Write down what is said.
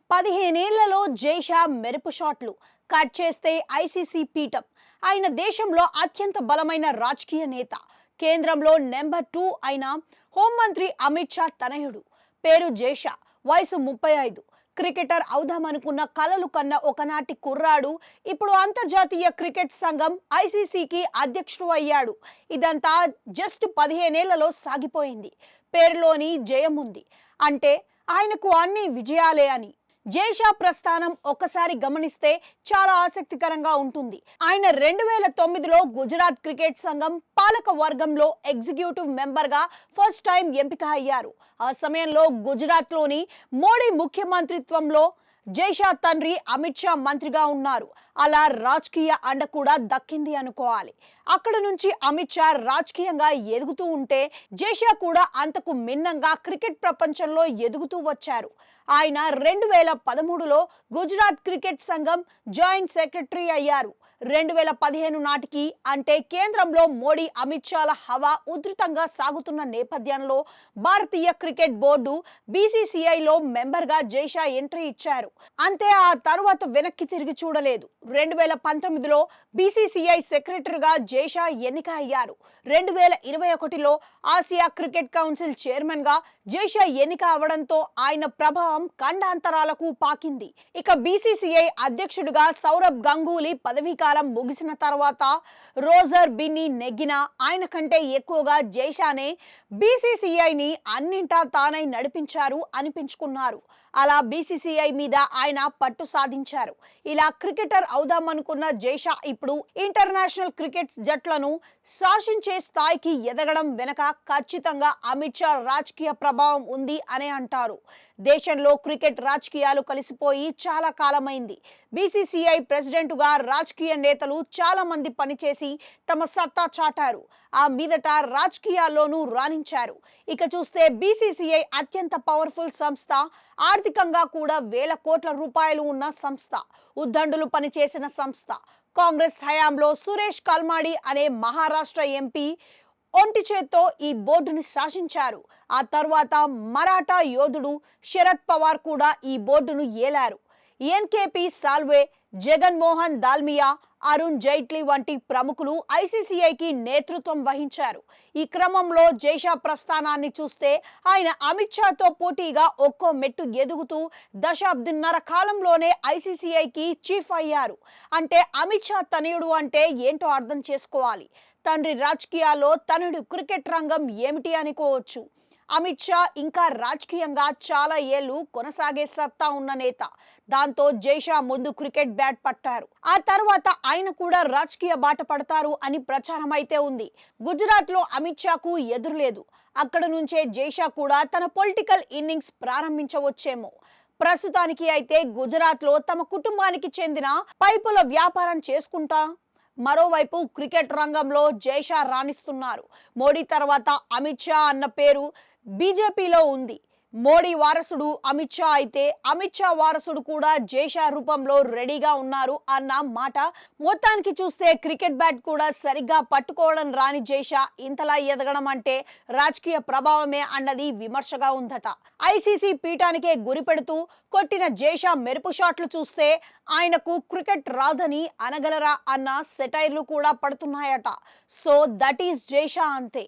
15 ఏళ్లలో జైషా మెరుపు షాట్లు కట్ చేస్తే ఐసీసీ పీఠం. ఆయన దేశంలో అత్యంత బలమైన రాజకీయ నేత. కేంద్రంలో నెంబర్ 2 అయిన హోంమంత్రి అమిత్ షా తనయుడు. పేరు జైషా. వయసు 35. క్రికెటర్ అవుదామనుకున్న కలలు కన్న ఒకనాటి కుర్రాడు ఇప్పుడు అంతర్జాతీయ క్రికెట్ సంఘం ఐసీసీకి అధ్యక్షుడు అయ్యాడు. ఇదంతా జస్ట్ 15 ఏళ్లలో సాగిపోయింది. పేరులోని జయం ఉంది అంటే ఆయనకు అన్ని విజయాలే అని. జైషా ప్రస్థానం ఒక్కసారి గమనిస్తే చాలా ఆసక్తికరంగా ఉంటుంది. ఆయన 2009లో గుజరాత్ క్రికెట్ సంఘం పాలక వర్గంలో ఎగ్జిక్యూటివ్ మెంబర్గా ఫస్ట్ టైం ఎంపిక అయ్యారు. ఆ సమయంలో గుజరాత్లోని మోడీ ముఖ్యమంత్రిత్వంలో జైషా తండ్రి అమిత్ షా మంత్రిగా ఉన్నారు. అలా రాజకీయ అండ కూడా దక్కింది అనుకోవాలి. అక్కడ నుంచి అమిత్ షా రాజకీయంగా ఎదుగుతూ ఉంటే జైషా కూడా అంతకు మిన్నంగా క్రికెట్ ప్రపంచంలో ఎదుగుతూ వచ్చారు. ఆయన 2013లో గుజరాత్ క్రికెట్ సంఘం జాయింట్ సెక్రటరీ అయ్యారు. 2015 నాటికి అంటే కేంద్రంలో మోడీ అమిత్ షాల హవా ఉధృతంగా సాగుతున్న నేపథ్యంలో భారతీయ క్రికెట్ బోర్డు బీసీసీఐలో మెంబర్గా జైషా ఎంట్రీ ఇచ్చారు. అంతే, ఆ తరువాత వెనక్కి తిరిగి చూడలేదు. 2019లో బీసీసీఐ సెక్రటరీగా జైషా ఎన్నిక అయ్యారు. 2021లో ఆసియా క్రికెట్ కౌన్సిల్ చైర్మన్గా జైషా ఎన్నిక అవడంతో ఆయన ప్రభావం ఖండాంతరాలకు పాకింది. ఇక బీసీసీఐ అధ్యక్షుడిగా సౌరభ్ గంగూలీ పదవీకాలం ముగిసిన తర్వాత రోజర్ బిన్నీ నెగ్గినా ఆయన కంటే ఎక్కువగా జైషానే బీసీసీఐని అన్నింటా తానై నడిపించారు అనిపించుకున్నారు. అలా బీసీసీఐ మీద ఆయన పట్టు సాధించారు. ఇలా క్రికెటర్ అవుదామనుకున్న జైషా ఇప్పుడు ఇంటర్నేషనల్ క్రికెట్ జట్లను శాసించే స్థాయికి ఎదగడం వెనక ఖచ్చితంగా అమిత్ షా రాజకీయ ప్రభావం ఉంది అనే అంటారు. దేశంలో క్రికెట్ రాజకీయాలు కలిసిపోయి చాలా కాలమైంది. బీసీసీఐ ప్రెసిడెంటుగా రాజకీయ నేతలు చాలా మంది పనిచేసి తమ సత్తా చాటారు. ఆ మీదట రాజకీయాల్లోనూ రాణించారు. ఇక చూస్తే బీసీసీఐ అత్యంత పవర్ఫుల్ సంస్థ, ఆర్థికంగా కూడా వేల కోట్ల రూపాయలు ఉన్న సంస్థ, ఉద్దండులు పనిచేసిన సంస్థ. కాంగ్రెస్ హయాంలో సురేష్ కల్మాడి అనే మహారాష్ట్ర ఎంపీ ఒంటి చేత్తో ఈ బోర్డుని శాసించారు. ఆ తర్వాత మరాఠా యోధుడు శరద్ పవార్ కూడా ఈ బోర్డును ఏలారు. ఎన్కేపీ సాల్వే, జగన్మోహన్ దాల్మియా, అరుణ్ జైట్లీ వంటి ప్రముఖులు ఐసీసీఐకి నేతృత్వం వహించారు. ఈ క్రమంలో జైషా ప్రస్థానాన్ని చూస్తే ఆయన అమిత్ షాతో పోటీగా ఒక్కో మెట్టు ఎదుగుతూ దశాబ్దిన్నర కాలంలోనే ఐసీసీఐకి చీఫ్ అయ్యారు. అంటే అమిత్ షా తనయుడు అంటే ఏంటో అర్థం చేసుకోవాలి. తండ్రి రాజకీయాల్లో తనయుడు క్రికెట్ రంగం ఏమిటి అనుకోవచ్చు. అమిత్ షా ఇంకా రాజకీయంగా చాలా ఏళ్లు కొనసాగే సత్తా ఉన్న నేత. దాంతో జైషా ముందు క్రికెట్ బ్యాట్ పట్టారు. ఆ తర్వాత ఆయన కూడా రాజకీయ బాట పడతారు అని ప్రచారం అయితే ఉంది. గుజరాత్లో అమిత్ షాకు ఎదురులేదు. అక్కడ నుంచే జైషా కూడా తన పొలిటికల్ ఇన్నింగ్స్ ప్రారంభించవచ్చేమో. ప్రస్తుతానికి అయితే గుజరాత్లో తమ కుటుంబానికి చెందిన పైపుల వ్యాపారం చేసుకుంటా మరోవైపు క్రికెట్ రంగంలో జైషా రాణిస్తున్నారు. మోడీ తర్వాత అమిత్ షా అన్న పేరు బీజేపీలో ఉంది. మోడీ వారసుడు అమిత్ షా అయితే అమిత్ షా వారసుడు కూడా జైషా రూపంలో రెడీగా ఉన్నారు అన్న మాట. మొత్తానికి చూస్తే క్రికెట్ బ్యాట్ కూడా సరిగ్గా పట్టుకోవడం రాని జైషా ఇంతలా ఎదగడం అంటే రాజకీయ ప్రభావమే అన్నది విమర్శగా ఉందట. ఐసీసీ పీఠానికే గురిపెడుతూ కొట్టిన జైషా మెరుపు షాట్లు చూస్తే ఆయనకు క్రికెట్ రాదని అనగలరా అన్న సెటైర్లు కూడా పడుతున్నాయట. సో దట్ ఈస్ జైషా అంతే.